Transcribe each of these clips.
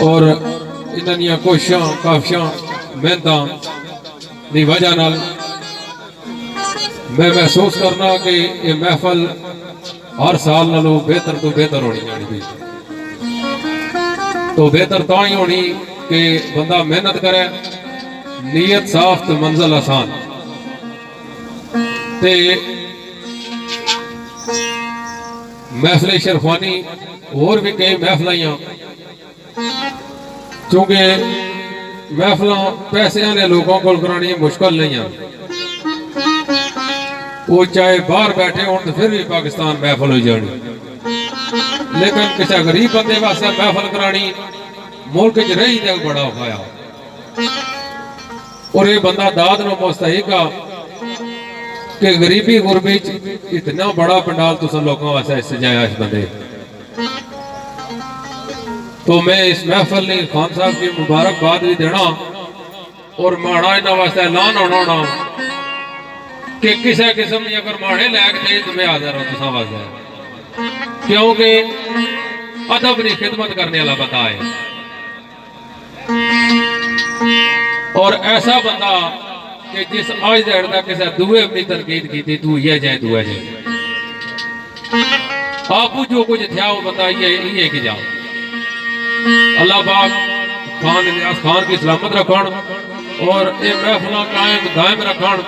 और इन्हां कोशिशां काफिशां मेहनतां दी वजह नाल मैं महसूस करना कि ये महफल हर साल नालों बेहतर तो बेहतर होनी चाहिए। तो बेहतर तो ही होनी कि बंदा मेहनत करे, नीयत साफ तो मंजिल आसान। ते महफिल शरफानी और भी कई महफिल, क्योंकि महफिल पैसे वाले लोगों को करानी मुश्किल नहीं है। वो चाहे बाहर बैठे हो तो फिर भी पाकिस्तान महफिल हो जानी, लेकिन किसी गरीब बंदे वास्ते महफिल करानी मुल्क च रही तो बड़ा उपाया। और ये बंदा दाद नो मुस्तहिक आ कि गरीबी गुरबी इतना बड़ा पंडाल तुम लोगों वास्ते सजाया इस बंदे। तो मैं इस महफिल ने खान साहब की मुबारकबाद भी देना और माड़ा इन्होंने वास्ते ऐलान होना कि किसी किस्म की अगर माड़े लैक थे तो मैं हाजिर हूं तुसा वास्ते, क्योंकि अदब की खिदमत करने वाला बंदा है। और ऐसा बंदा कि जिस आज देर तक किसी दुए अपनी तनकीद की तू ये जाए दुआ जाए आपू जो कुछ था वो बंदा ये कि जाओ। अल्लाह पाक खान इलियास खान की सलामत रखन और ये महफिल कायम दायम रखन।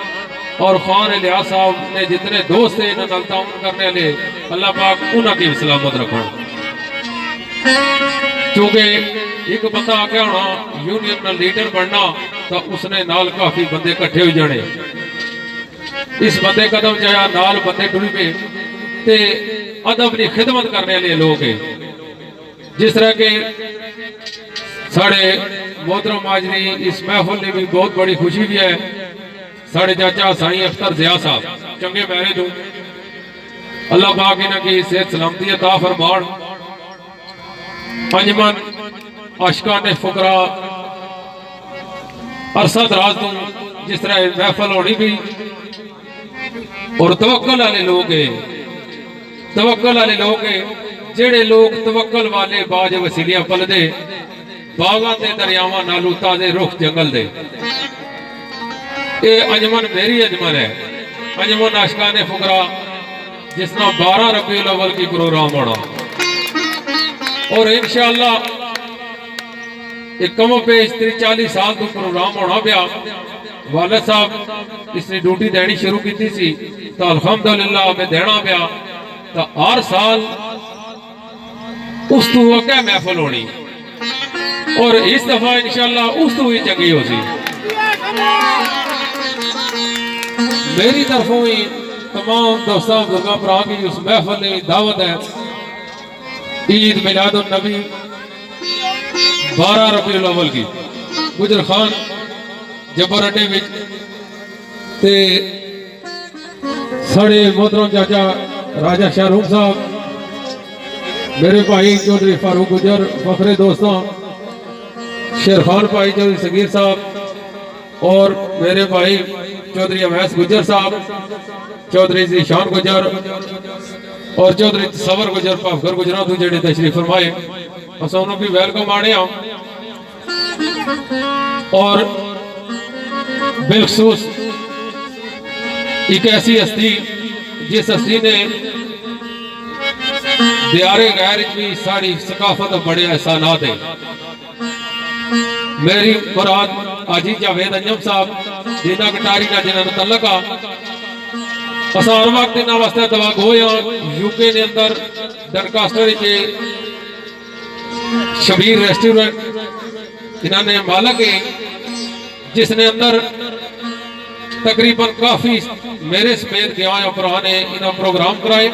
और खान इलियास साहब ने जितने दोस्त हैं इन्होंने ताउन करने वाले अल्लाह पाक उन्होंने भी सलामत रखन। क्योंकि एक बंदा आगे होना यूनियन का लीडर बनना तो उसने नाल काफी बंदे इकट्ठे हो जाने। इस बंदे कदम जाया नाल बंदे टुरी पे ते अदब की खिदमत करने वाले लोग हैं। जिस तरह के साढ़े मोहतरम माजरी इस महफिल में भी बहुत बड़ी खुशी भी है। साढ़े चाचा साईं अख्तर ज़िया साहब चंगे मैरिज हो, अल्लाह पाक इनकी सेहत सलामती अता फरमान। अंजमन आशिकान फुकरा अरसा दराज तो जिस तरह महफिल होनी भी और तवक्कल वाले लोग है, तवक्कल वाले लोग है जेड़े लोग तवक्कल वाले बाज वसीलियां पलदे बागां ते दरियावां नालू ताजे रुख जंगल दे। ये अंजमन मेरी अंजमन है, अंजमन आशिकान फुकरा जिसना 12 रबीउल अव्वल की प्रोग्राम होना और इंशाअल्लाह एक कमो पेश 40 साल तो प्रोग्राम होना पाया। वालिद साहब इसने ड्यूटी देनी शुरू की सी तो अल्हम्दुलिल्लाह में देना पाया। तो हर साल उस तू अगे महफिल होनी और इस दफा इंशाअल्लाह उस तू ही चंगी हो सी। मेरी तरफों ही तमाम दोस्तों बुजुर्गों भरा की उस महफिल की दावत है। ईद मिलाद उन नबी 12 रबीउल अव्वल की गुजर खान जबर अड्डे में साढ़े मोहतरम चाचा राजा शाहरुख साहब, मेरे भाई चौधरी फारूक गुजर, फखरे दोस्तों शेर खान भाई चौधरी सगीर साहब और मेरे भाई चौधरी अवैस गुजर साहब, चौधरी जीशान गुजर और चौधरी सवर गुजर पाफगर गुजरात जेडे तशरीफ फरमाए अस उन्होंने भी वेलकम आने। और बिलखसूस एक ऐसी हस्ती जिस हस्ती ने दियारे गैर भी साड़ी सकाफत बड़े एहसानात है। मेरी मुराद आजी जावेद अंजम साहब दीना कटारी का जिन्होंने तल्लक आ अस हर वक्त इन्होंने वास्ते दवा गोए यूके के अंदर डनकास्टर के शबीर रेस्टोरेंट इन्होंने मालक है जिसने अंदर तकरीबन काफी मेरे समेत गया भरा ने इन्होंने प्रोग्राम कराए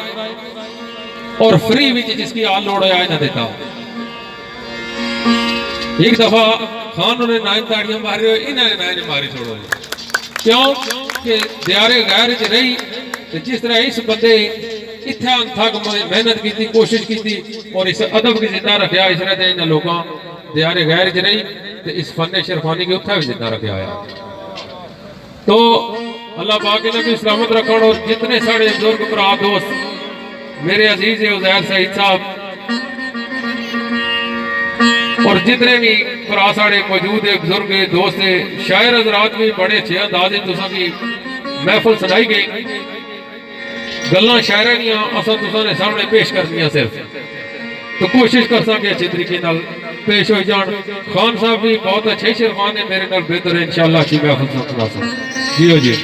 और फ्री विच जिसकी आल लोड़ है इन्हें देता। एक दफा खान ने 9 ताड़ियां मारी इन्होंने 9 मारी छोड़ो क्यों कि दियारे गैर च रही जिस तरह इस बंदे इतना थक मेहनत की कोशिश की और इस अदब की जिंदा रखा इस तरह इन लोगों दियारे गैर च रही तो इस फन शरफानी की उत्था भी जिंदा रखा है। तो अल्लाह पाक इन्हें भी सलामत रखन। और जितने साढ़े बुजुर्ग भरा दोस्त मेरे अजीज उजैर सईद साहब और जितने भी भरा साढ़े मौजूद है, बुजुर्ग है, दोस्त है, शायर हजरात भी बड़े अच्छे अंदाज तुसा की महफिल सुनाई गई। गल्लां शायरा दियां असां तुसा ने सामने पेश करनियां सिर्फ, तो कोशिश कर सके अच्छे तरीके नाल पेश हो जान। खान साहब भी बहुत अच्छे शेर खान है, मेरे नाल बेहतर है इंशाअल्लाह अच्छी महफिल सुना सकते जी हो जी।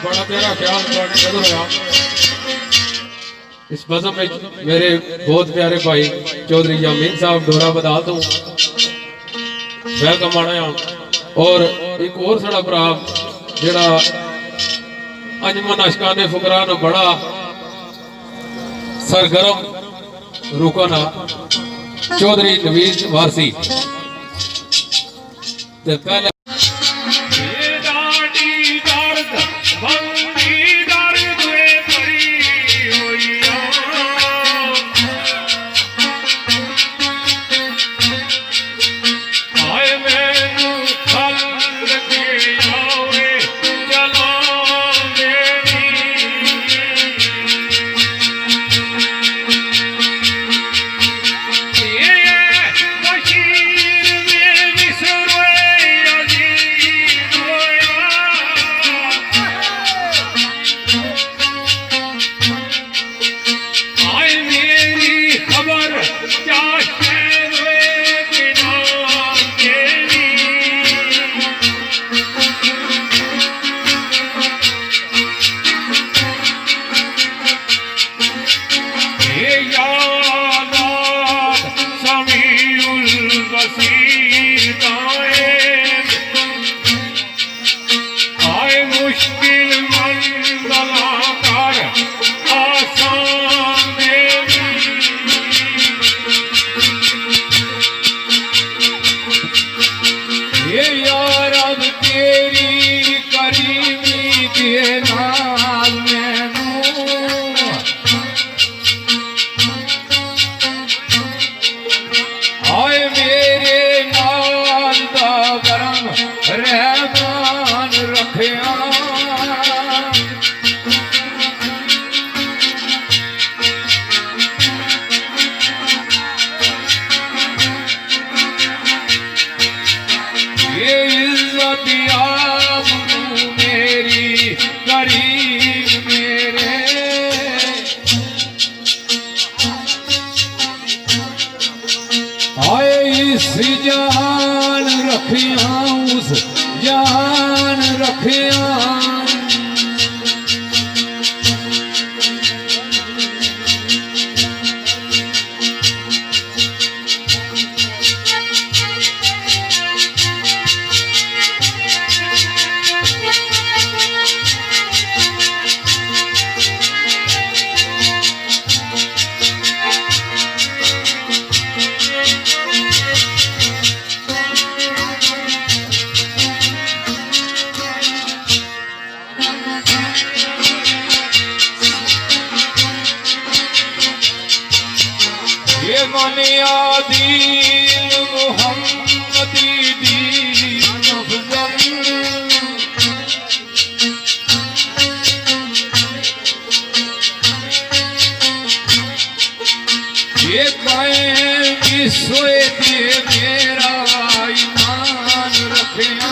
बड़ा प्यारा ख्याल नजर आया। इस बज़म में मेरे बहुत प्यारे भाई चौधरी यामीन साहब डोरा बदाल तो वेलकम आना और एक और साड़ा भरा जेड़ा अंजमन अशकाने फुकरा ने बड़ा सरगर्म रुकना चौधरी नवीज वारसी पहले जान रखिया उस जान रखिया मनिया दीन मोहम्मदी दीन अफजल ये कहें सोए थे मेरा ईमान रखिया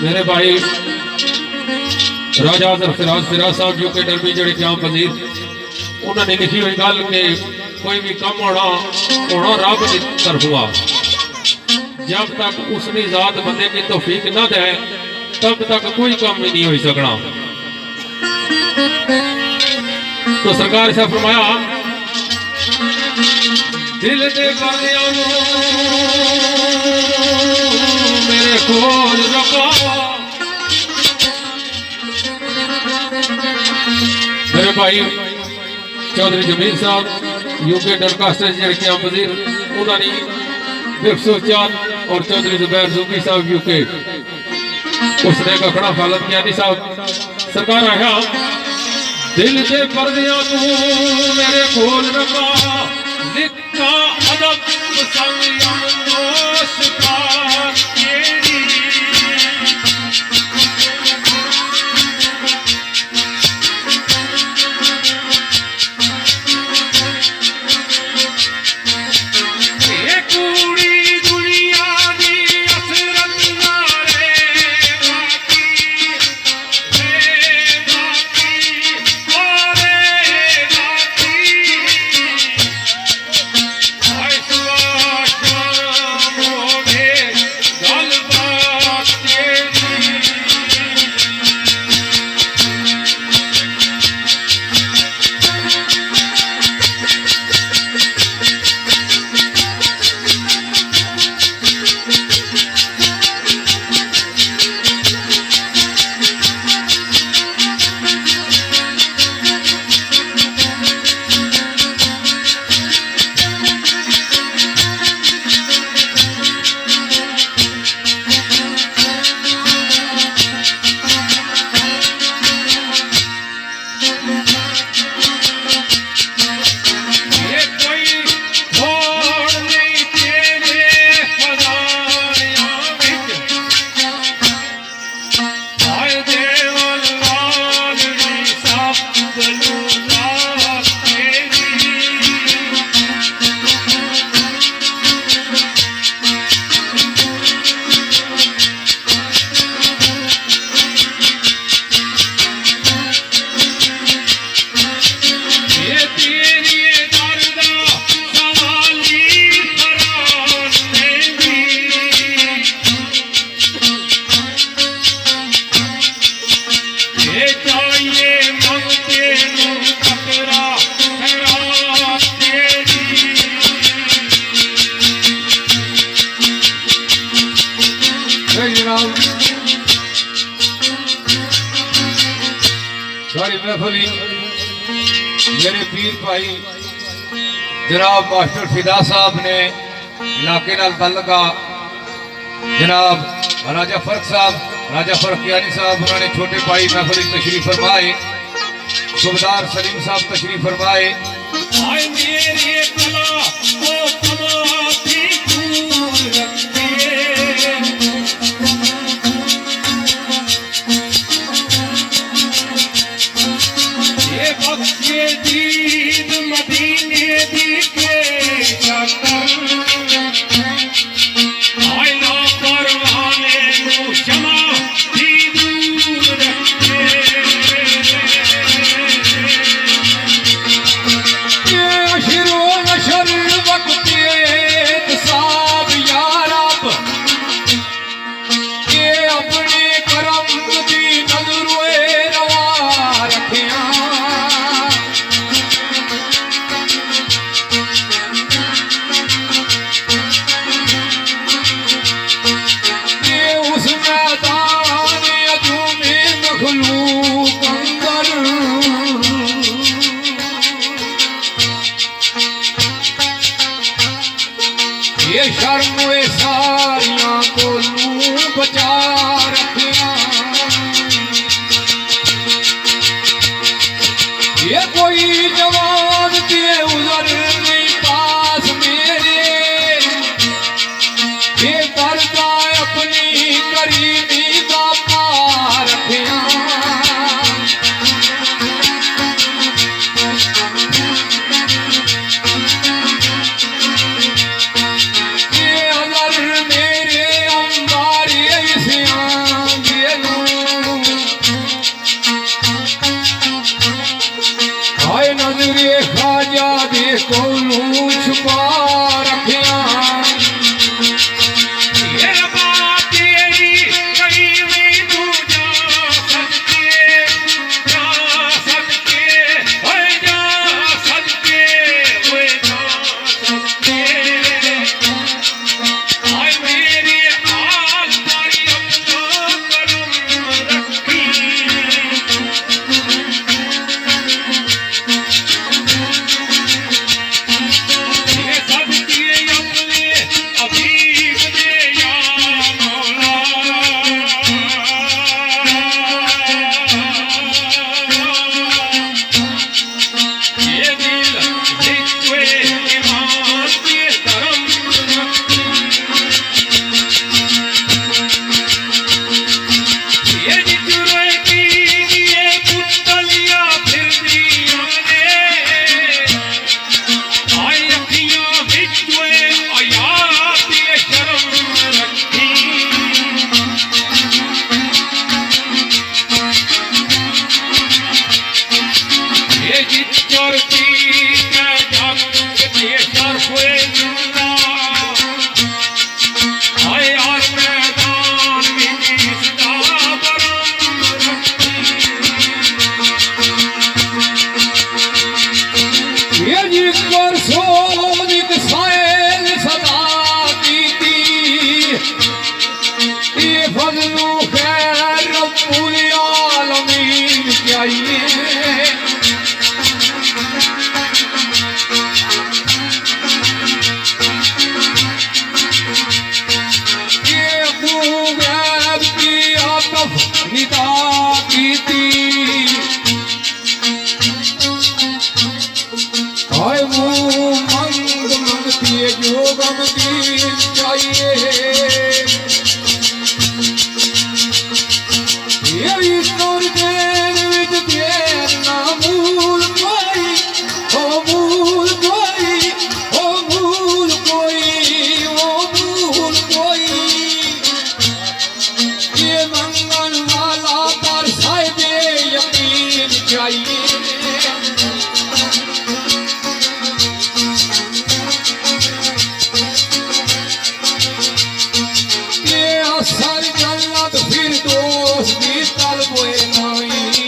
मेरे भाई राजा फिराज साहब यूके डरबी जड़े क्या वजीर उन्होंने लिखी हुई गल कि कोई भी कम होना रब की तरफ हुआ, जब तक उसने जात बंदे की तौफीक न दे तब तक कोई काम भी नहीं हो सकना। तो सरकार से फरमाया दिल दे बंदियां मेरे कोल रखा। मेरे भाई चौधरी जमीर साहब यूके डरकास्टर जड़कियां वजीर उन्होंने बिरसोचान और चौधरी जुबैर जूबी साहब यूके उसने कखड़ा फालत किया नहीं साहब सरकार आया दिल दे पर्दियां तू मेरे कोल रखा लिखा अदब संयम दोष का सारी महफली मेरे पीर भाई जनाब मास्टर फिदा साहब ने इलाके नाल तल्लका जनाब राजा फर्क साहब राजा फर्क यानी साहब उन्होंने छोटे भाई महफली तशरीफ फरमाए, सुबेदार सलीम साहब तशरीफ फरमाए। ये शर्म सारिया को बचा रखिया, ये कोई जवान के उधर नहीं पास मेरे, ये करता अपनी करीबी का पा रखिया। आए मेरे हाल तारी अपना करम रखी ये सब किए अपने अबीब ने या मौला ये दिल जिक्वे ईमान के धर्म ये जिक्रे की ये पुतलिया फिर दिया ने आए अखियां बिचवे आयात ये शर्म रखी ये जिक्र की मैं जग ये शर्फ हुए जिंदा आए यार मैदान में इसका बरम रखी ये जिक्र सोनिक सायल सदा कीती ये फजलु खैर रब्बुल आलमीन चाहिए ये अबू गैब की आतफ निदा कीती हाय मुंह मंगती है जो गमगीन चाहिए ये ईश्वर देन विच देर ना मूल कोई ओ मूल कोई ओ मूल कोई ओ मूल कोई ये मंगन वाला पर साहिबे यकीन चाहिए ये असर जन्नत फिर दोस्त भी तलबोए नहीं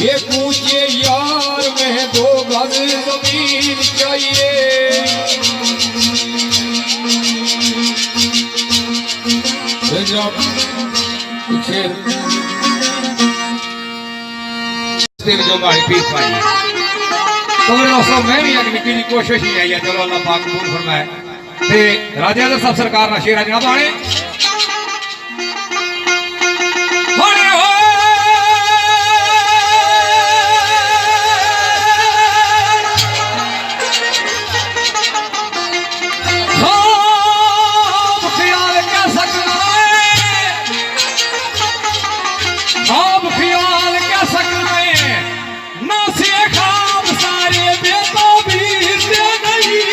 ये पूछे यार में 2 गज जमीन चाहिए जब शेर जो गाड़ी पीस पाई तो दोस्तों मैं भी अगली की कोशिश ही है चलो अल्लाह पाक कबूल फरमाए ते राजा दा सब सरकार ना शेर जनाब आने होने हो ख्वाब ख्याल क्या सकना है ख्वाब ख्याल क्या सकना है ना से ख्वाब सारे बेताबीर से नहीं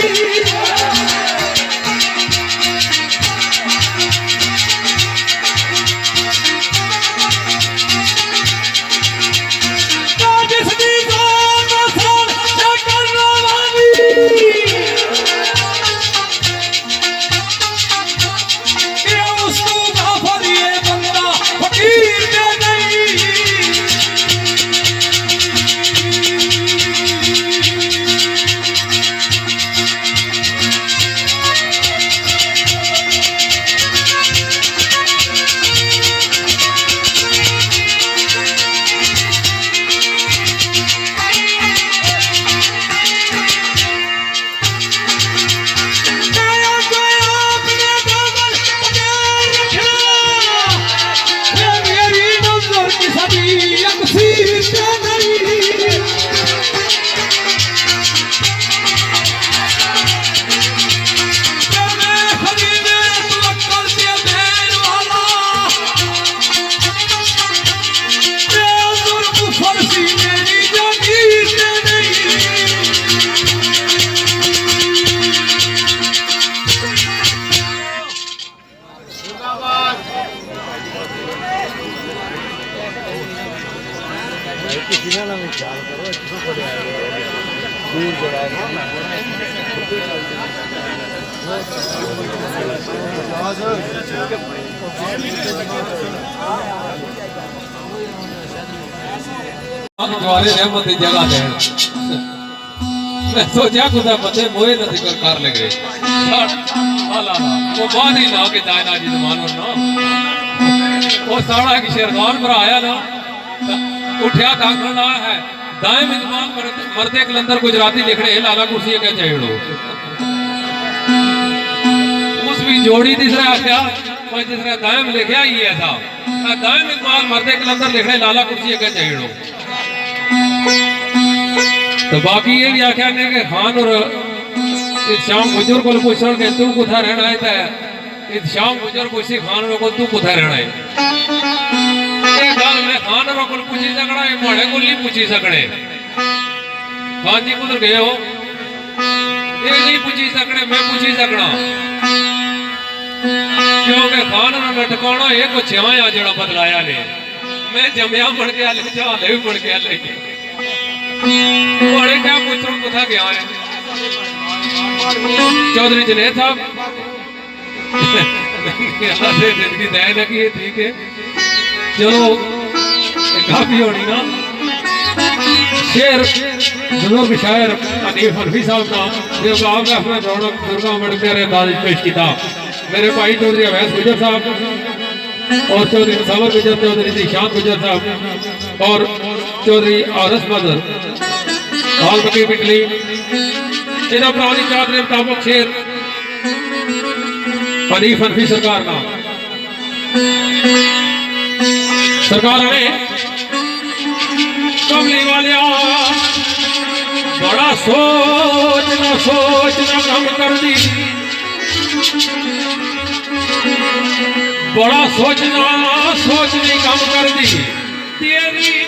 द्वारे रहमत की जगह है मैं सोचा कुछ बंदे मोए न जिक्र कर लगे अला वो बाद ही ना के दायना जी जमान ना वो साड़ा की शेरगान पर आया ना उठया काखण ना है दाएं मेजबान मर्दे कलंदर गुजराती लिख रहे लाला कुर्सी क्या चाहिए उस भी जोड़ी तीसरा आख्या और तीसरा दाएं में लिखा ही है था दाएं मेजबान मर्दे कलंदर लिख रहे लाला कुर्सी क्या चाहिए तो बाकी ये भी आख्या ने कि खान और शाम गुजर को पूछण के तू कुथा रहना है तो शाम गुजर को इसी खान को तू कुथा रहना है एक गाल में खान और को पूछी सकना है माड़े को नहीं पूछी सकने खान जी कुधर गए हो ये नहीं पूछी सकने मैं पूछी सकना क्योंकि खान और लटकाना एक को छेवाया जड़ा बदलाया ने मैं जमया बन के आले चाले भी बन के आले बड़े क्या पूछो कुथा गया है चौधरी जनेद साहब जिंदगी तय न की ठीक है चलो काफी होनी ना शेर बुजुर्ग शायर हनीफ हनफी साहब का जो आपने अपना रौनक दुर्गा मड़कर दानिश पेश किया मेरे भाई चौधरी अवैस गुजर साहब और चौधरी मुसावर गुजर चौधरी निशान गुजर साहब और चौधरी आरस मदर बालमती पिटली इन्होंने पुरानी चादरे मुताबिक शेर हनीफ हनफी सरकार ना सरकार ने कमली वाले बड़ा सोचना कम कर दी बड़ा सोचने कम कर दी तेरी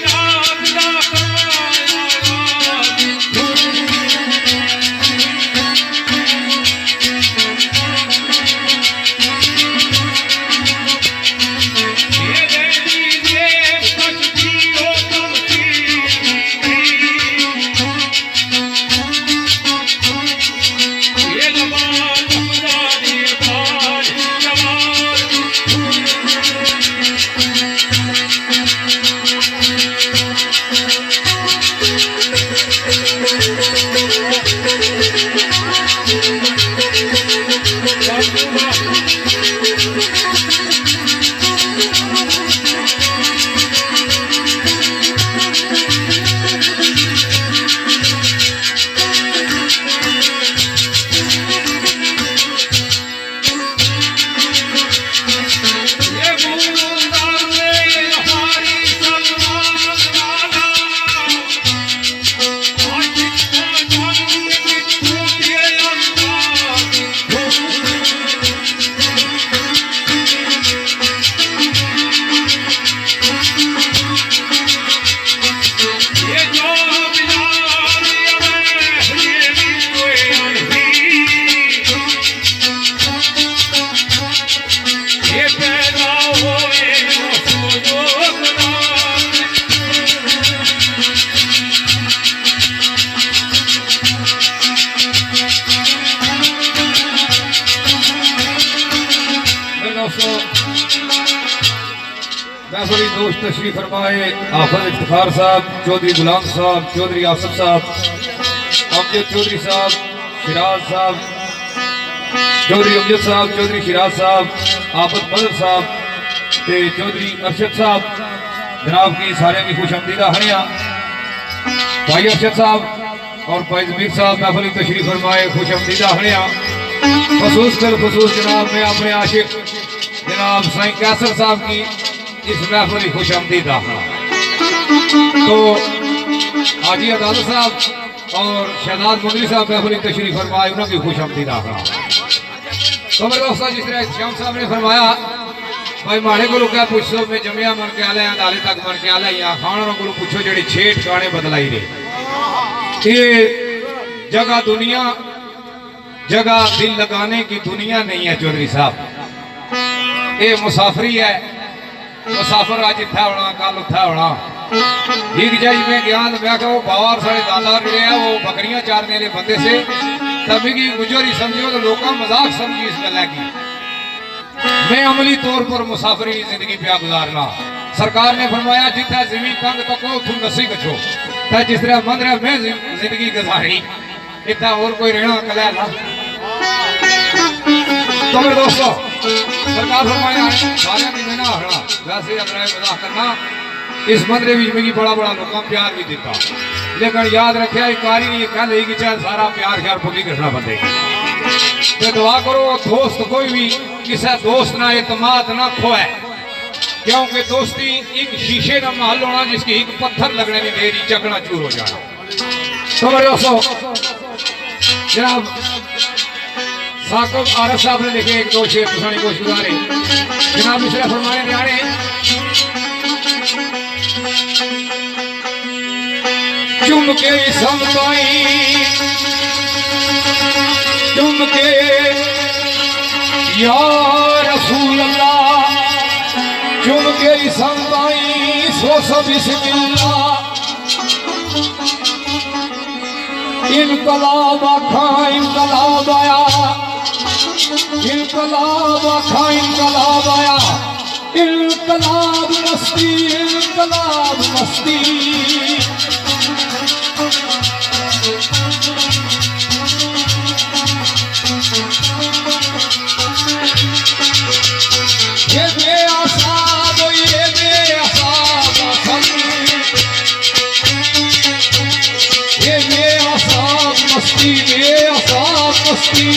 महफिल दोस्त तशरीफ फरमाए आफत इफ्तिखार साहब चौधरी गुलाम साहब चौधरी आसफ साहब अमजद चौधरी साहब शिराज साहब चौधरी अमजद साहब चौधरी शिराज साहब आफत बदर साहब ते चौधरी अरशद साहब जनाब की सारे की खुशआमदीदा हरिया भाई अरशद साहब और भाई जमीर साहब महफिल तशरीफ फरमाए खुशआमदीदा हरिया खसूस जनाब में अपने आशिक जनाब साईं कैसर साहब की इस महफिल की खुशआमदीदा तो हाजी अदालत साहब और शहजाद मुंदरी साहब महफिल तशरीफ फरमाए उन्होंने खुशआमदीदा तो मेरे दोस्तों जिस तरह श्याम साहब ने फरमाया भाई माड़े को क्या पूछो मैं जमिया मन के आले अदाले तक मन के आले या खान को पूछो जड़ी छे ठिकाने बदलाई रे ये जगह दिल लगाने की दुनिया नहीं है चौधरी साहब ये मुसाफरी है मुसाफिर आज इतना होना कल उठा होना एक जाई में गया तो मैं वो बाहर साढ़े दादा जुड़े हैं वो बकरियां चारने वाले बंदे से तभी की गुजरी समझो तो लोग मजाक समझी इस गल की मैं अमली तौर पर मुसाफरी जिंदगी पे गुजारना सरकार ने फरमाया जितना जमीन तंग तको उठू नसी कछो जिस तरह मंद मैं जिंदगी गुजारी इतना और कोई रहना कला ना। तो मेरे दोस्तों सरकार फरमाया सारे भी मैंने आखना वैसे अपना मजाक करना इस मंदरे भी मिगी बड़ा बड़ा लोगों प्यार भी दिता लेकिन याद रखे कारी नहीं कल ही कि चाहे सारा प्यार ख्याल भुली करना बंदे तो दुआ करो दोस्त कोई भी किसी दोस्त ना एतमाद ना खोए क्योंकि दोस्ती एक शीशे का महल होना जिसकी एक पत्थर लगने की देरी चकना चूर हो जाना। तो मेरे दोस्तों जनाब साकिब आरफ साहब ने लिखे एक दो शेर पुरानी कोशिश गुजारे जनाब इसलिए फरमाने ध्याने चुम के समताई चुम के या रसूल अल्लाह चुम के समताई सो बिस्मिल्लाह इनकलाब आखा इनकलाब आया इनकलाब आखा इनकलाब आया इनकलाब मस्ती इनकलाब मस्ती ये बेअसाब ये बेअसाब मस्ती बेअसाब मस्ती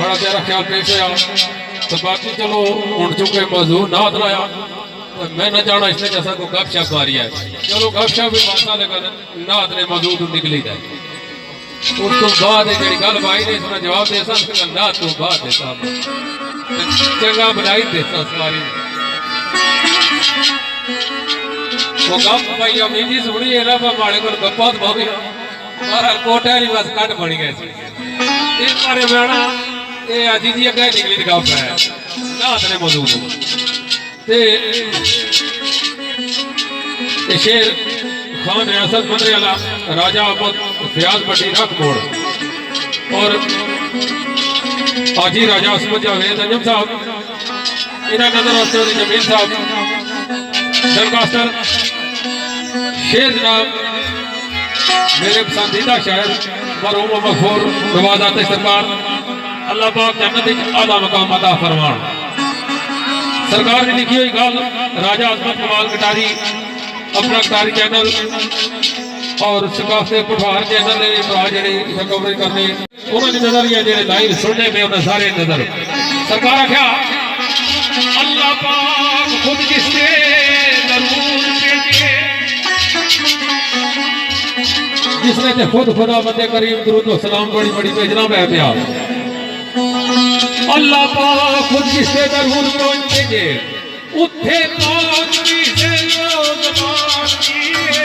बड़ा प्यारा ख्याल पेश आया तो बाकी चलो उठ चुके मौजूद ना लाया तो मैं न जाना इसने जैसा को गप शप मारी है चलो गप शप भी मासा लेकर नाथ ने मौजूद निकली जाए उस तो बाद जी गल भाई ने इसमें जवाब दे सकता नाथ तो बाद दे चंगा बनाई देता सारी वो गप भाई अमी जी सुनी है ना माड़े को गप्पा तो बहुत मारा कोटा नहीं बस कट बन गए इस बारे में ये अजी जी अगर निकली गप है नाथ ने मौजूद ते शेर खान रियासत मंत्री वाला राजा अहमद फयाज भट्टी रख मोड़ और आजी राजा असमत जावेद अंजम साहब इन्हें नजर आते जमीन साहब दरकास्टर शेर जनाब मेरे पसंदीदा शायर मरहूम मगफूर नवाज आते सरकार अल्लाह पाक जन्नत आला मकाम अता फरमान सरकार ने लिखी हुई गल राजा अजमत कमाल कटारी अपना कटारी चैनल और सकाफते पठवार चैनल ने जेडे कवरेज करने उन्होंने नजरिया जेडे लाइव सुनने में उन्हें सारे नजर सरकार आख्या अल्लाह पाक खुद किसके दरूद भेजे जिसने ते खुद खुदा बंदे करीम दुरूद व सलाम बड़ी बड़ी भेजना मैं प्यार अल्लाह पाक खुद किसके दरूद भेजे उठे पानी से लोग मांगिए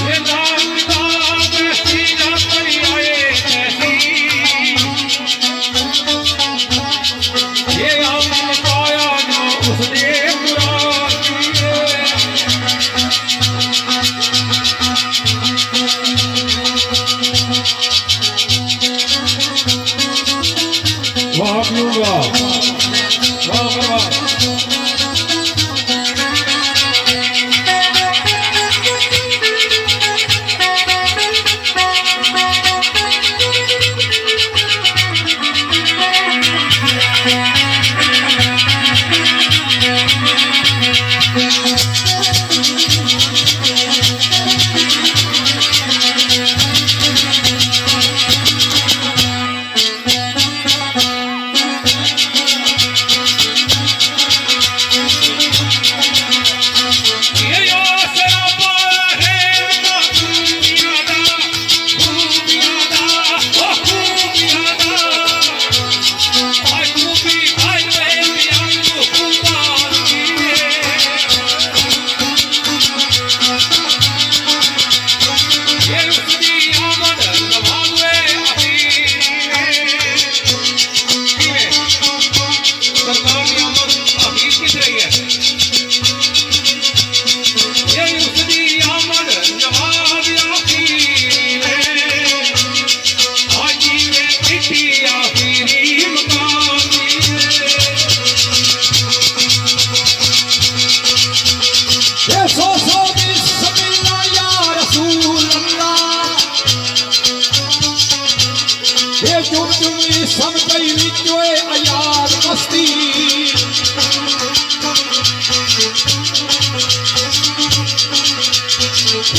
ये नाम किताब ऐसी ना पड़ी आए ऐसी ये हम पाया जो उसने कुरान किए पीऊंगा। वाह वाह। सब कई विचोए अयार मस्ती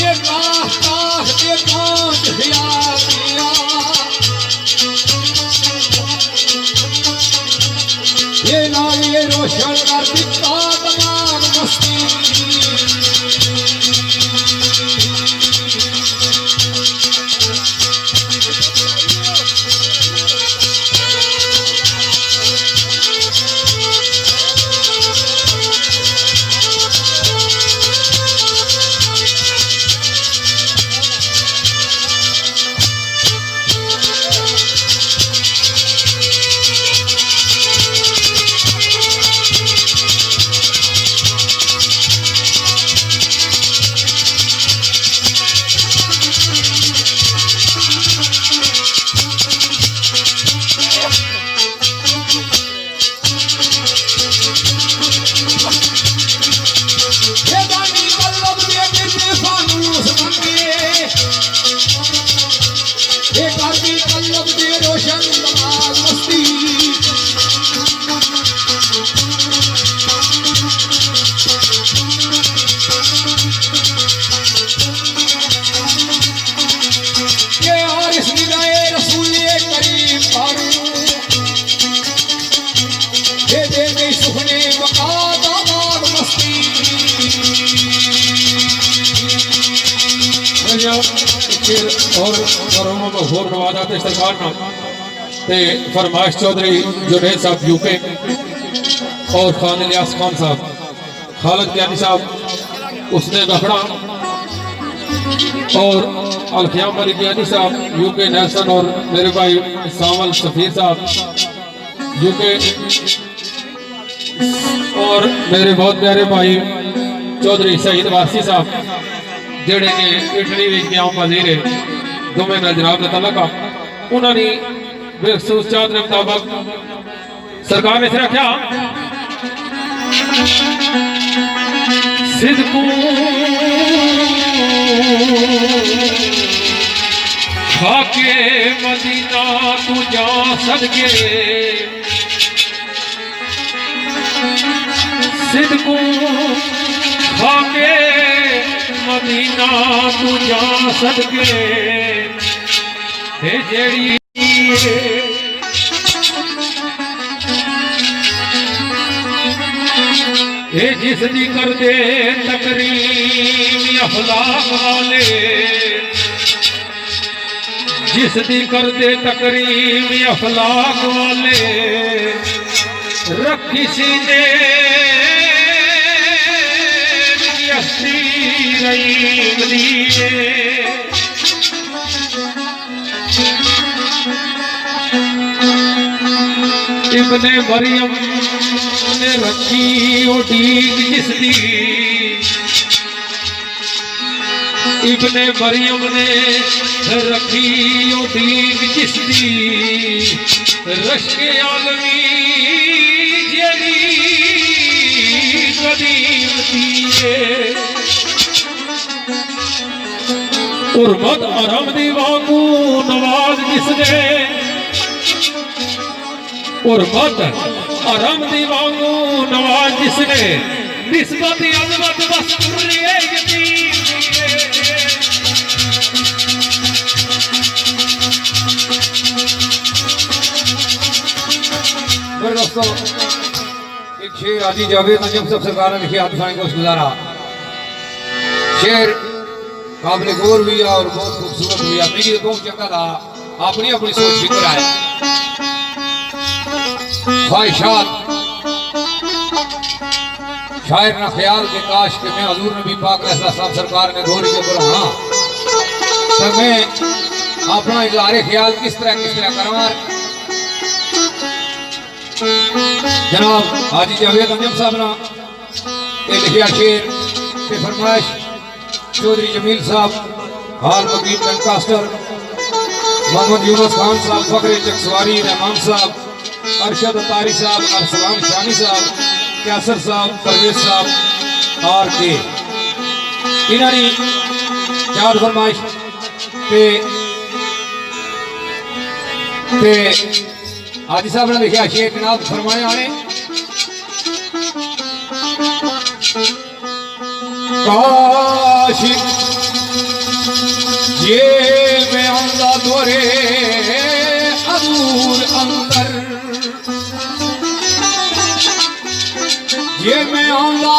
ये काह काह ये कांच हियार दिया ये नाल ये रोशन कर दिता तमाम मस्ती और करोड़ों में होर नवाज आते सरकार ना ते फरमाइश चौधरी जुनेद साहब यूके और खान इलियास खान साहब खालिद ज्ञानी साहब उसने गखड़ा और अलखियाम अली ज्ञानी साहब यूके नेल्सन और मेरे भाई सामल सफीर साहब यूके और मेरे बहुत प्यारे भाई चौधरी शहीद वासी साहब जेड़े ने इटली में क्याम वजीर है दोवें नाल जनाब दा तलका उन्होंने बेखसूस चाहत के मुताबिक सरकार ने रखा सिद्दकू खाके मदीना तू जा सदके सिद्दकू खाके मदीना तू जा सदके हे जेड़ी हे जिसदी कर दे तकरीम अखलाक वाले जिसदी कर दे तकरीम अखलाक वाले रखी सीने इब्ने मरियम ने रखी उड़ीक जिसदी इब्ने मरियम ने रखी उड़ीक जिसदी रश्के आलमी जेरी कदीम दिए उर्मत आराम दीवानू नवाज जिसने उर्मत आराम दीवानू नवाज जिसने निस्बत अजमत बस कुर्रिए यतीम दोस्तों एक शेर हाजी जावेद नजम साहब सरकार ने लिखे हाथसानी को गुजारा शेर काबिल गौर भी है और बहुत खूबसूरत भी है मेरी बहुत चंगा था अपनी अपनी सोच फिक्र है ख्वाहिशात शायर ना ख्याल के काश के मैं हजूर नबी पाक ऐसा साहब सरकार ने गोरी के बोला हाँ तो मैं अपना इजहार ख्याल किस तरह करवा जनाब हाजी जावेद अंजम साहब ना ये लिखिया शेर के फरमाइश चौधरी जमील साहब हाल मकीम लंकास्टर मोहम्मद यूनुस खान साहब फकरे चकसवारी रहमान साहब अरशद तारी साहब अरसलान शानी साहब कैसर साहब परवेज साहब और के इन्होंने चार फरमाइश ते हाजी साहब ने लिखा शेर जनाब फरमाए आने काश ये मैं आंदा दोरे हजूर अंदर ये मैं आंदा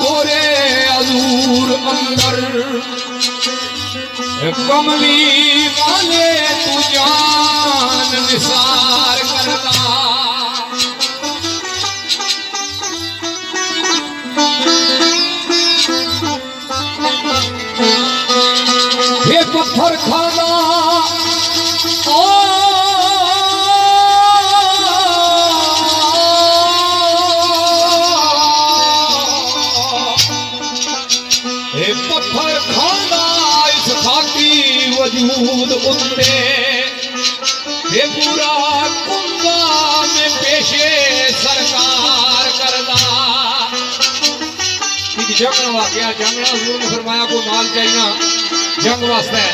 दोरे हजूर अंदर कमली वाले तू जान निसार करता ये पत्थर खाना पत्थर खाना इस खाकी वजूद उतरे ये पूरा कुंदा में पेशे सरकार करदा जंग वाकया जंगना हजूर ने फरमाया कोई माल चाहिए जंग वास्ते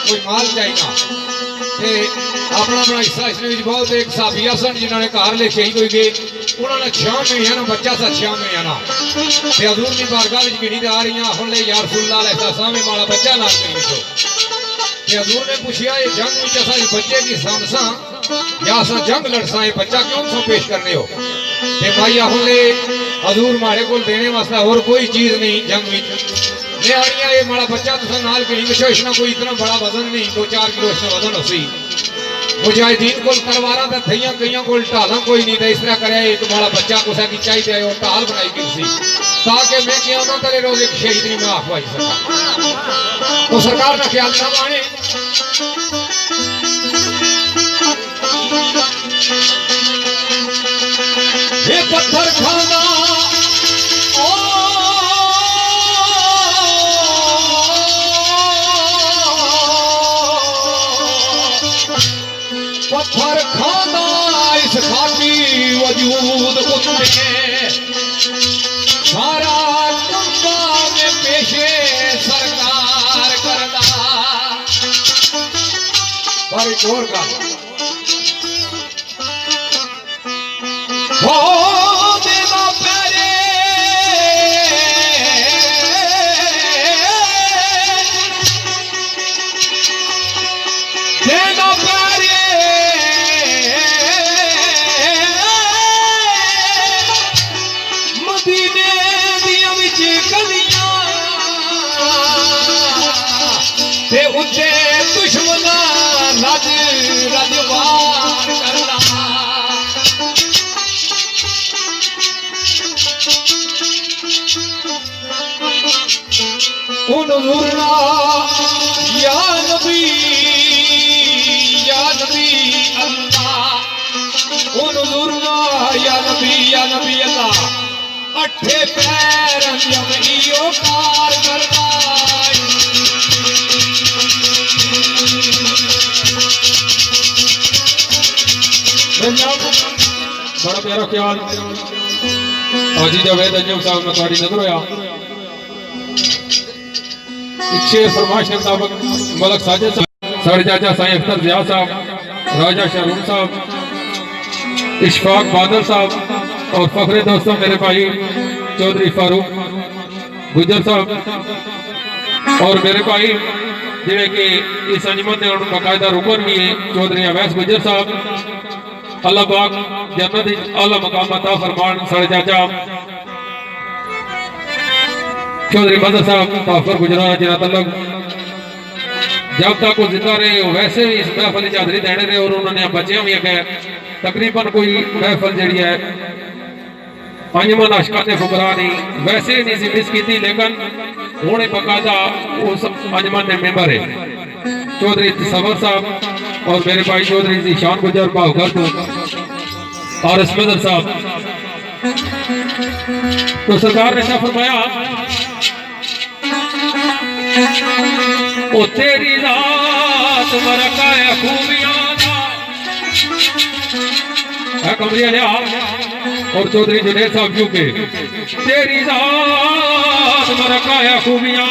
कोई माल चाहिए अपना अपना हिस्सा इसमें बहुत एक साफिया सन जिन्होंने घर ले शहीद हो गए उन्होंने 6 महीने बच्चा सा 6 महीना हजूर की बारगाह गिनी आ रही हम ले यार सुल्ला ऐसा सामने वाला बच्चा लाल करी तो हजूर ने पूछा ये जंग में असा बच्चे की समसा या असा जंग लड़सा ये बच्चा क्यों सो पेश करने हो भाई हम ले हजूर मारे को देने वास्ते और कोई चीज नहीं जंग में ले आ रही ये माड़ा बच्चा तुसा नाल कहीं विशो इसना कोई इतना बड़ा वजन नहीं 2-4 किलो इसका वजन होसी मुजाहिदीन को तलवारा दा थैया कईयां को ढाला कोई नहीं था इस तरह करे एक माड़ा बच्चा कुसा की चाहिए और ढाल बनाई गई सी ताकि मैं क़यामत वाले रोज एक शहीद नहीं मैं आखवाई सका तो सरकार का ख्याल ना माने ये पत्थर खाना पत्थर खाना इस खाकी वजूद उतरे सारा कुंदा में पेशे सरकार करदा पर एक और का हो देना प्यारे देना प्यारे मदीने दिया विच गलियां ते उत्ते दुश्मना रज रजवार करदा उन्हुरना या नबी अल्लाह उन्हुरना या नबी अल्लाह अठे पैर जब इयो कार करदा बड़ा प्यारा ख्याल हाजी जावेद अंजुम साहब में थोड़ी नजर होया एक शेर फरमाइश के मुताबिक मलक साजिद साहब साढ़े चाचा साईं अख्तर जिया साहब राजा शाहरुख साहब इशफाक बादल साहब और फखरे दोस्तों मेरे भाई चौधरी फारूक गुजर साहब और मेरे भाई जिन्हें कि इस अंजमन ने बाकायदा रुकन भी है चौधरी अवैस गुजर साहब अल्लाह पाक जन्नत आला मकाम अता फरमान साढ़े चाचा चौधरी बदर साहब काफर गुजरात जिन्हें तलक जब तक वो जिंदा रहे वैसे भी इस महफल की हाजरी देने रहे और उन्होंने बच्चे भी है तकरीबन कोई महफल जी है अंजमन अशकात फुकरा नहीं वैसे नहीं सी मिस की लेकिन हूँ बकायदा उस अंजमन ने मेंबर है चौधरी तसवर साहब और मेरे भाई चौधरी जीशान गुजर भावगढ़ और इसमदर साहब। तो सरकार ने क्या फरमाया ओ तेरी रात मरकाया खूबियां कमरिया लिया और चौधरी जुनेद साहब क्यों के तेरी रात मरकाया खूबियां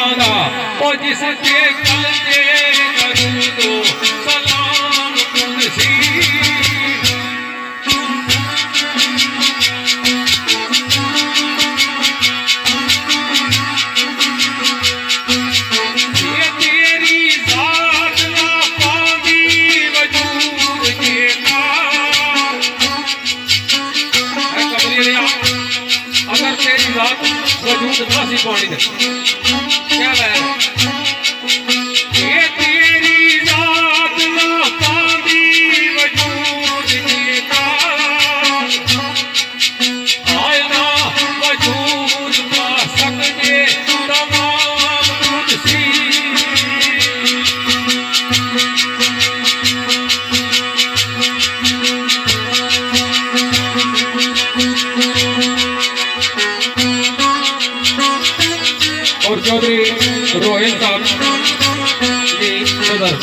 और जिसके कलजे करूं तो सलाम कुदसी वजूद नासी पानी दे क्या है ये तेरी रात ना पानी वजूद जीता आए ना वजूद पा सकते तमाम कुदसी और चौधरी रोहित साहब जी सदर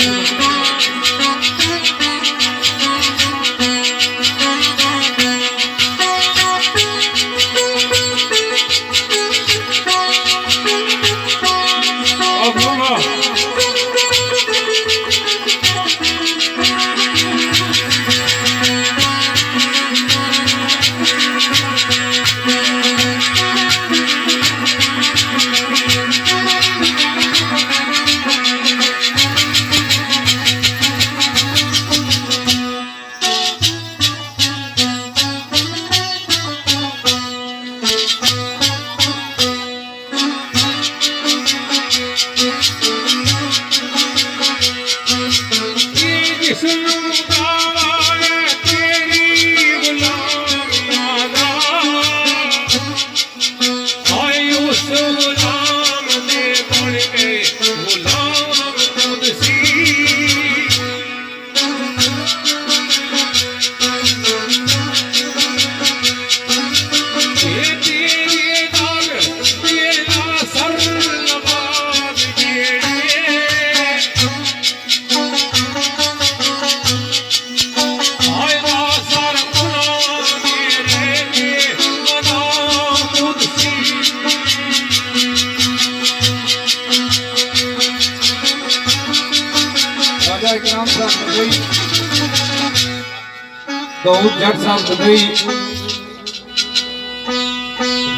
दाऊद जट साहब दुबई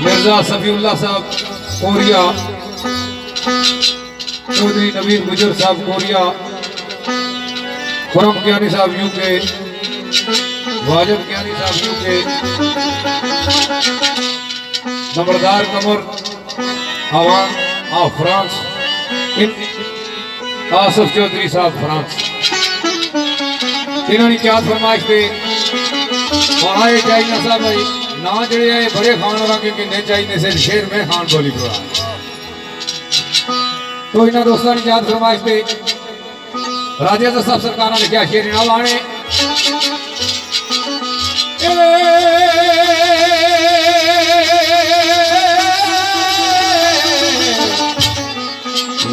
मिर्जा सफीउल्लाह साहब कोरिया चौधरी नवीन गुजर साहब कोरिया खुरम कियानी साहब यूके वाजिद कियानी साहब यूके नंबरदार कमर आवाम फ्रांस आसफ चौधरी साहब फ्रांस इन्होंने क्या फरमाइश पे वहां चाहिए साहब भाई ना जड़े बड़े खान वाला के किन्ने चाहिए से शेर में खान बोली पड़ा तो इन्होंने दोस्तों ने याद फरमाइश पे राजे तो सब सरकार ने क्या शेर ना लाने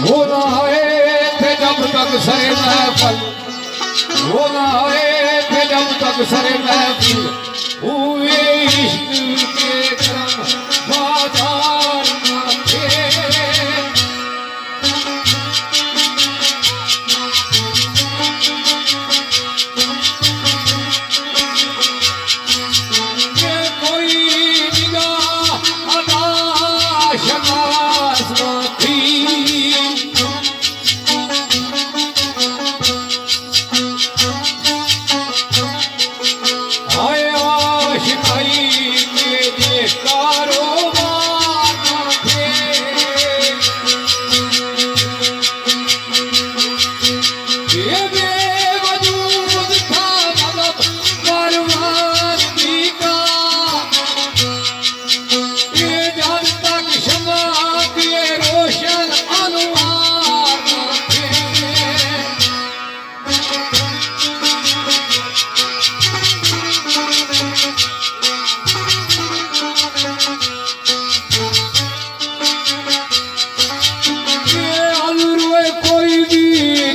वो रहा है जब तक सरे महफल वो ना आए थे जब तक सरे महफिल हुए इश्क के करम बाजार न थे। ये कोई निगाह अदा शनास न थी।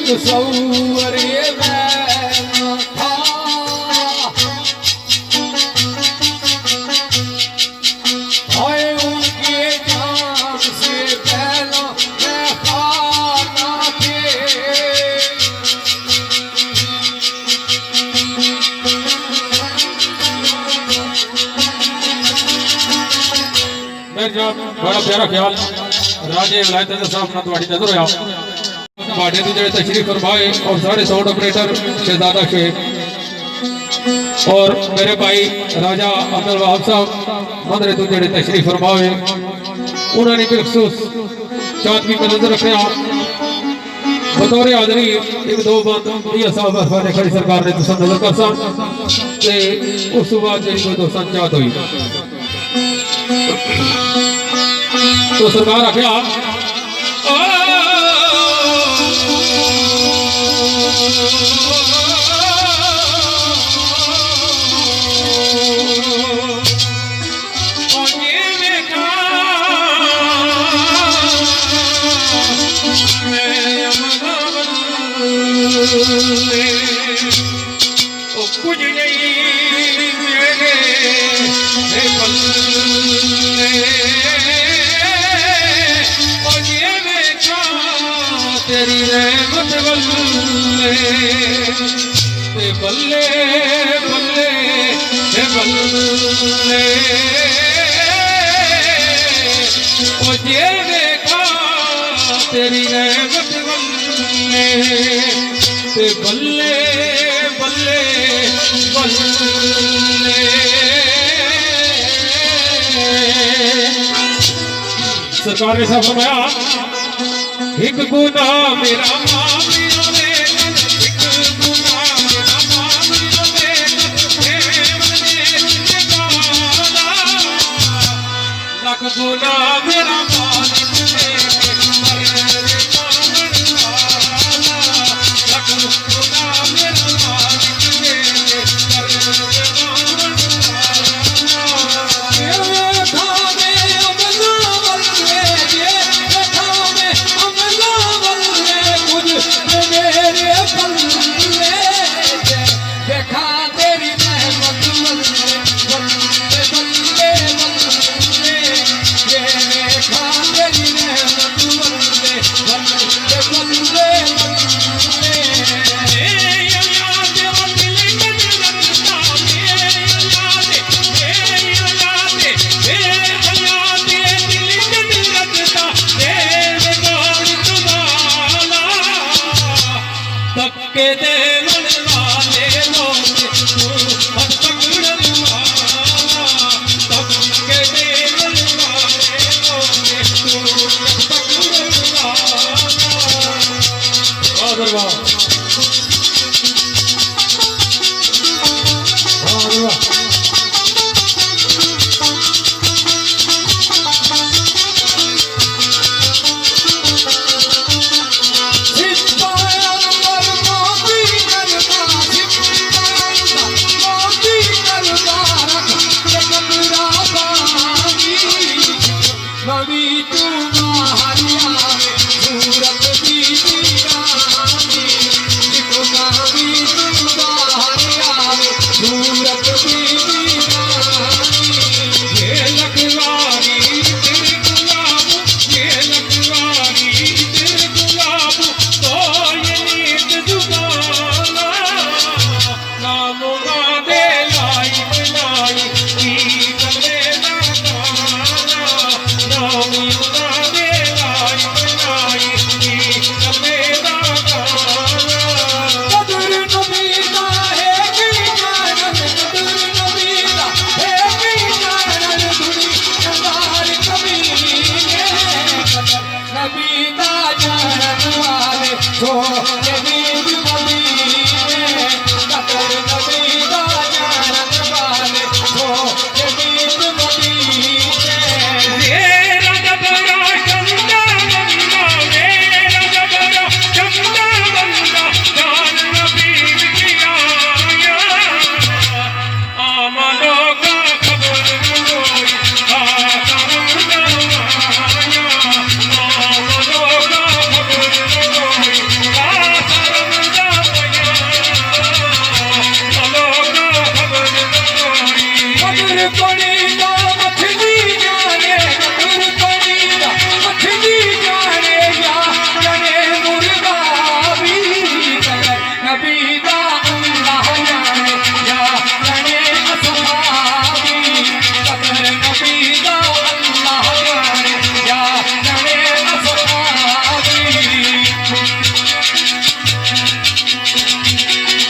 तसव्वुर ये मैं था। आए उनके जान से पहला मैं खाना थे। मेरे जनाब बड़ा प्यारा ख्याल राजे विलायत साहब ना तुम्हारी नजर आया बाटे तू जेड़े तशरीफ फरमाए और सारे साउंड ऑपरेटर शहजादा शेख और मेरे भाई राजा अब्दुल वहाब साहब मंदरे तू जेड़े तशरीफ फरमाए उन्होंने बिलखसूस चांदनी में नजर रखने बतौर हाजरी एक दो बात मियां साहब अरफान खड़ी सरकार ने तुसा नजर कर सन ते उस बाद जेड़ी कोई दोस्तां चाहत हुई तो सरकार आख्या कुछ नहीं मेरे बल्ले और ये देखा तेरी रहमत बल्ले बल्ले बल्ले बल्ले और ये देखा तेरी रहमत बल्ले बल्ले बल्ले बल्ले। सरकार ने साहब फरमाया एक गुना मेरा मामिया में एक गुना मेरा मामिया में लख गुना मेरा मालिक के दे वाले लोग पकड़न वाला तब के दे वाले लोग पकड़न वाला। कभी तू हरिया में सूरत दी दीवानी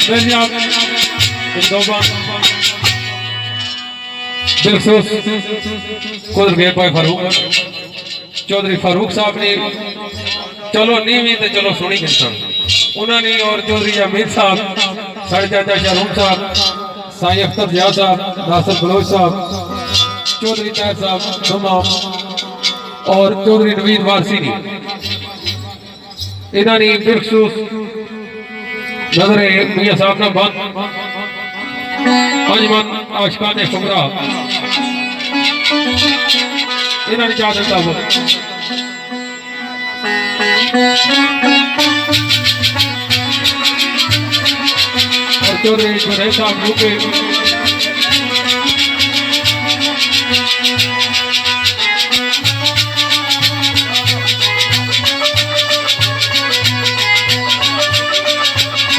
मेरी आप एक दो बार बिलखसूस कुदर गए पाए फारूक चौधरी फारूक साहब ने चलो नीवी तो चलो सुनी किसान उन्होंने और चौधरी अमीर साहब साढ़े चाचा शाहरुख साहब साई अख्तर जिया साहब नासिर बलोच साहब चौधरी ताहिर साहब तमाम और चौधरी नवीद वारसी ने इन्होंने बिलखसूस नजर मियां साहब ने बंद अजमन आशकान शुमरा इन्होंने चाह दिता वो और चौधरी जुनैद साहब यूके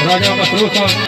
राजा मसरूर साहब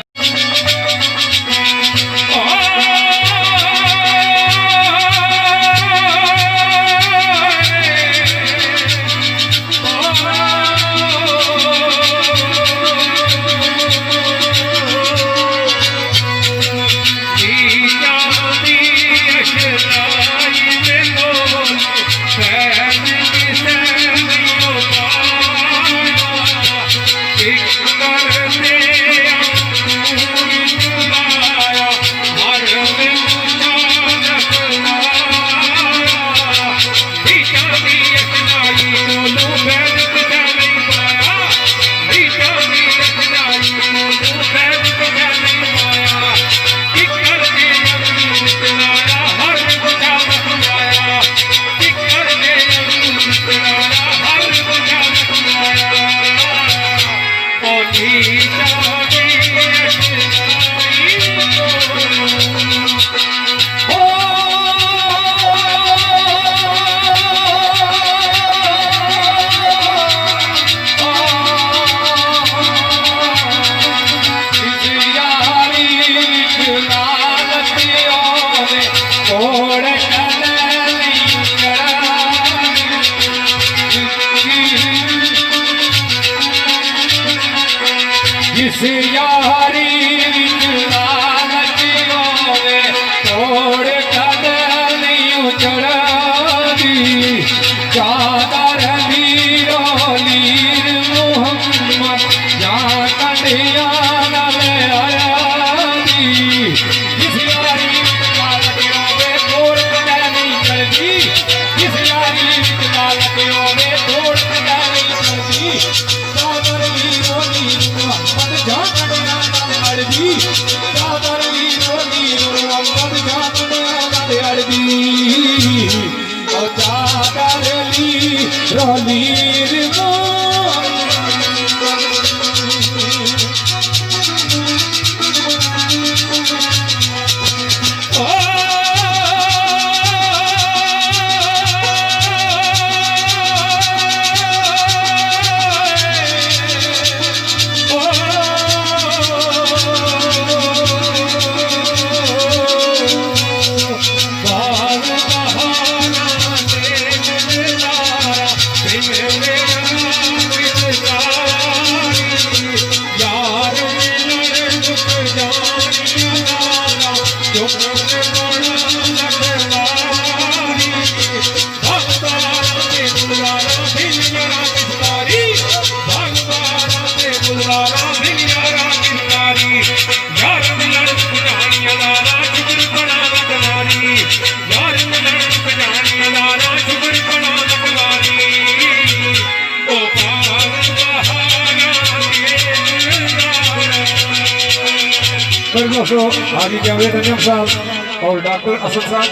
जिस यारी तोड़ कदर नहीं चढ़ी चादर लीरो लीर मोहम्मद जा कटिया जिस यारी तोड़ कदर नहीं चढ़ी जिस यारी तोड़ कदर नहीं चढ़ी चादर लीरो लीर मोहम्मद जा कटिया चादर लीरो लीर मोहम्मद जा कटिया चादर लीरो लीर हाजी जावेद अनम साहब और डॉक्टर असद साहब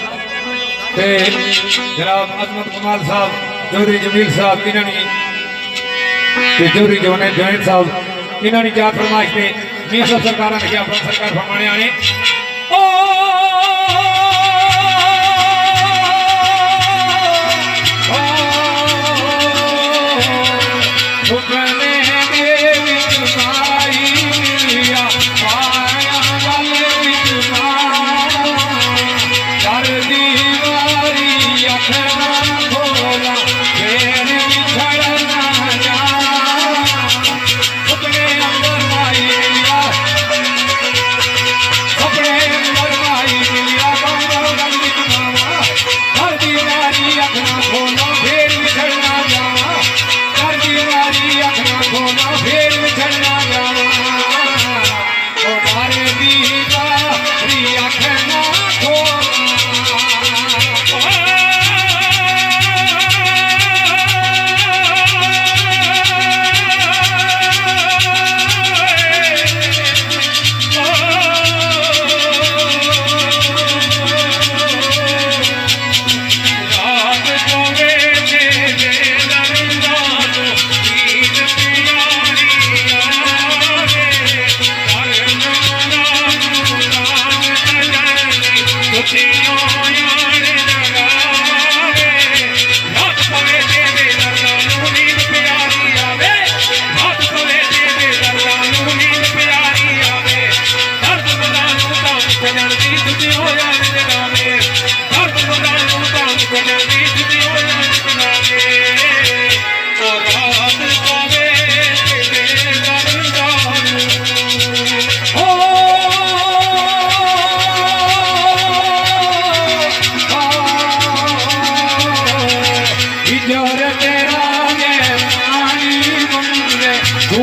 जनाब अजमत कमाल साहब चौधरी जमील साहब इन्होंने चौधरी जुनैद साहब इन्होंने क्या फरमाइश ने मियां साहब सरकार ने क्या सरकार फरमाने आने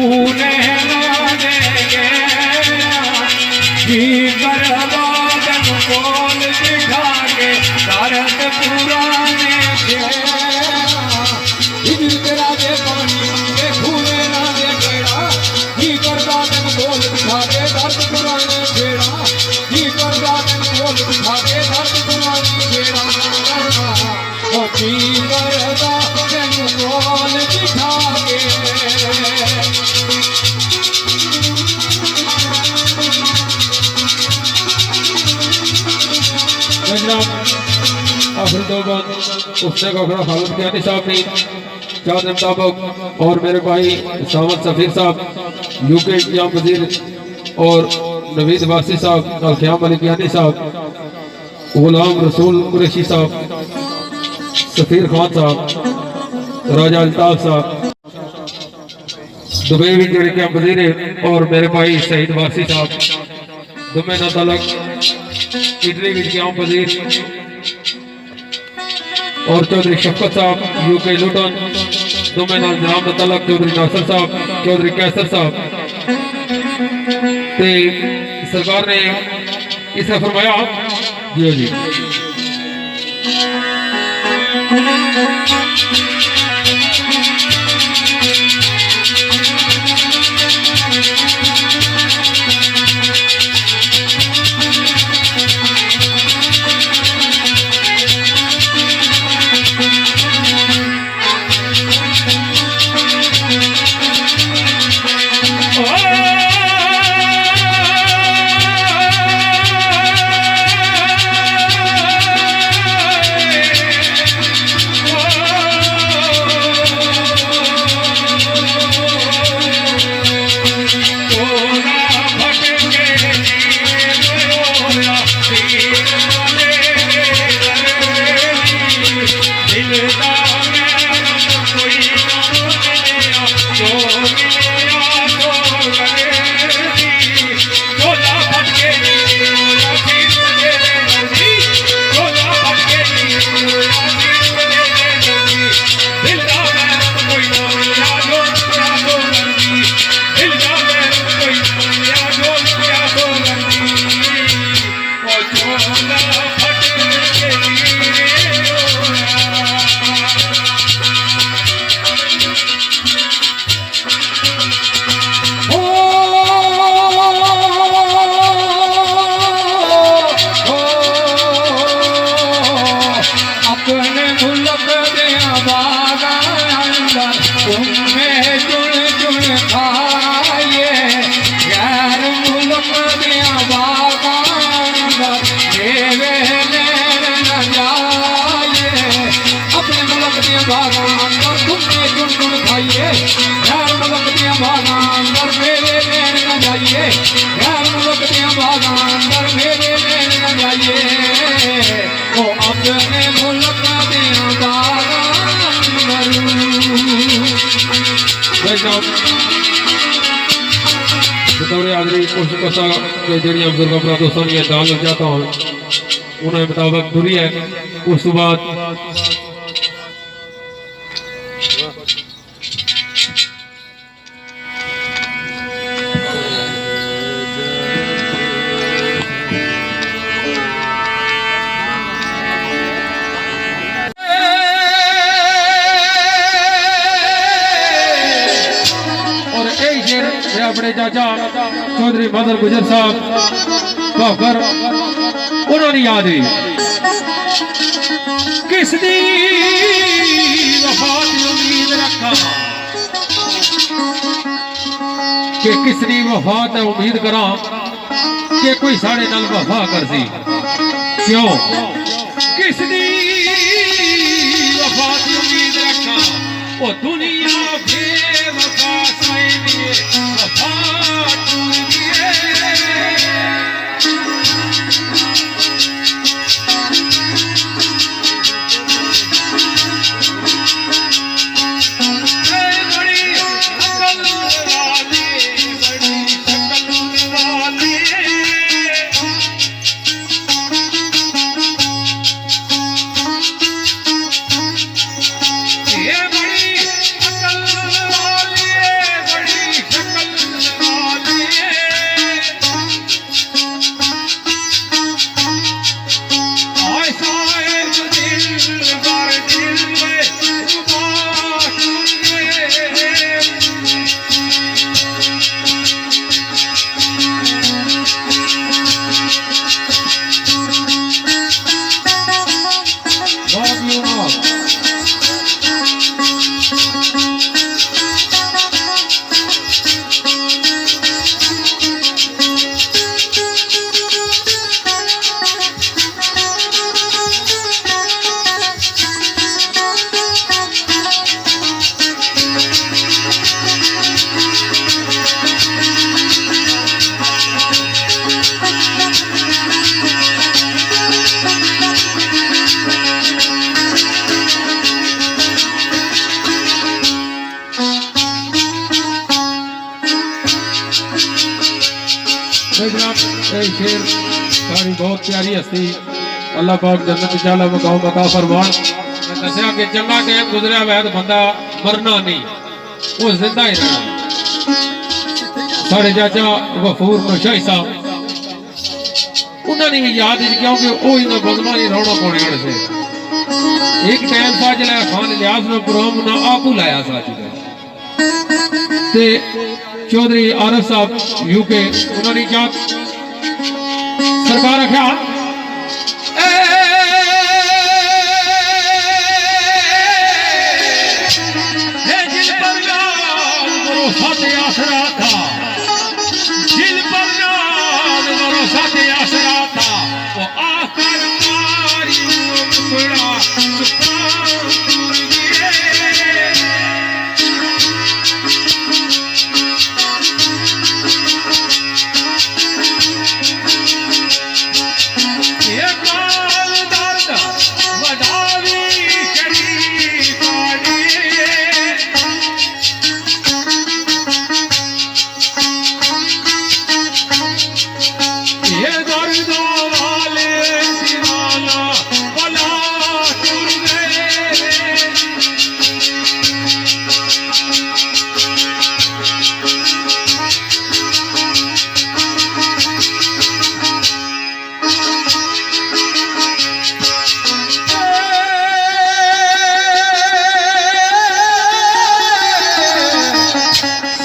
खूने लाने जी करवा जन बोल दिखा के दर्द पुराने तेरा दे पानी के खूने लाने गेड़ा जी करवा जन बोल दिखा के दर्द पुराने गेड़ा जी करवा जन बोल दिखा के दर्द पुराने गेड़ा जी करवा जन बोल दिखा के आखिर दो बात उसने कखड़ा खालिद कियानी साहब ने चांद मुताबिक और मेरे भाई सामद सफीर साहब यूके इंतजाम वजीर और नवीद वासी साहब अलख्याम अली कियानी साहब गुलाम रसूल कुरैशी साहब सफीर खान साहब राजा अल्ताफ साहब दुबई इंतजाम के वजीर और मेरे भाई शहीद वासी साहब दुबई न तलक इटली इंतजाम वजीर और चौधरी शफकत साहब यूके लुटन दुबई नाल जनाब तलक चौधरी नासिर साहब चौधरी कैसर साहब ते सरकार ने इसे फरमाया जी जी कोशिश करता कि जड़ियाँ बुजुर्ग अपना दोस्तों की दान लग जाता हूँ उन्हें मुताबिक दूरी है उस बाद अपने चाचा चौधरी मदर गुजर साहब भाकर उन्होंने याद हुई किस दी वफा दी उम्मीद रखा कि किस दी वफा ते उम्मीद करा कि कोई साढ़े नाल वफा कर सी क्यों किस दी वफा दी उम्मीद रखा ओ दुनिया बेवफा सैनी वफा जनाब ये शेर सारी बहुत प्यारी हस्ती अल्लाह पाक जन्नत चाला मकाम अता फरमान। मैं दसिया कि चंगा टाइम गुजरिया वै तो बंदा मरना नहीं, वो जिंदा ही रहना। साढ़े चाचा गफूर नौशाही साहब उन्होंने भी याद है क्योंकि वो इन बदमा नहीं रौना पाने वाले से एक टाइम सा जला खान लियाज में प्रोग्राम ना आपू लाया सा ते चौधरी आरफ साहब यूके उन्होंने क्या सरकार आख्या जिल पर याद भरोसा ते आसरा था, जिल पर याद भरोसा ते आसरा था, वो आकर मारी मुकड़ा सुप्राम दूर गिरे। ये काल दर्द वडावी शरीफ आड़ी, ये दर्द वाले दीवाना बला टूट गए।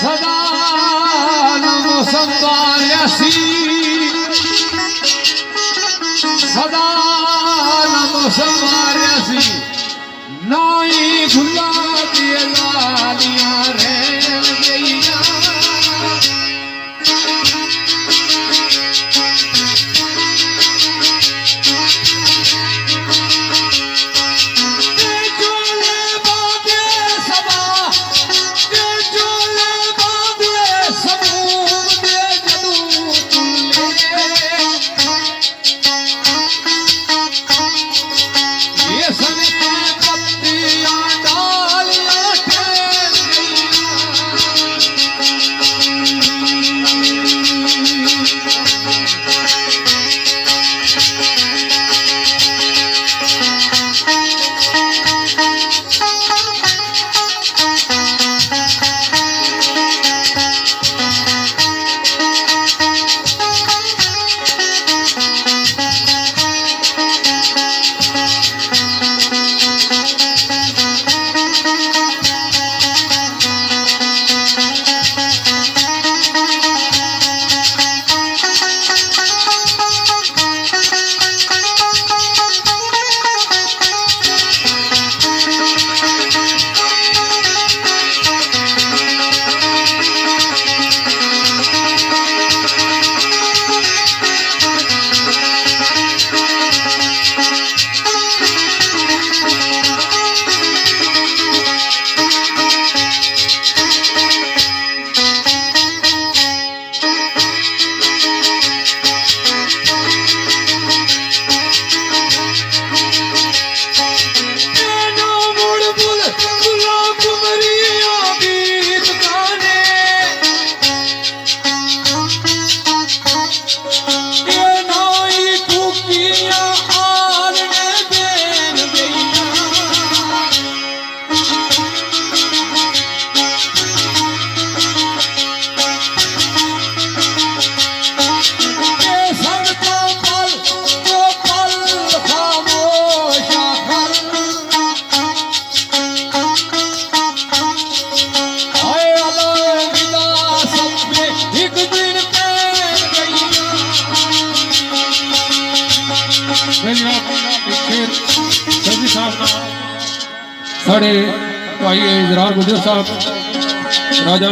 सदा नम संवार्यासी, सदा नम संवार्यासी, नाई भुला दिए लालियां रहन गईया। साढ़े भाई इजरार गुजर साहब राजा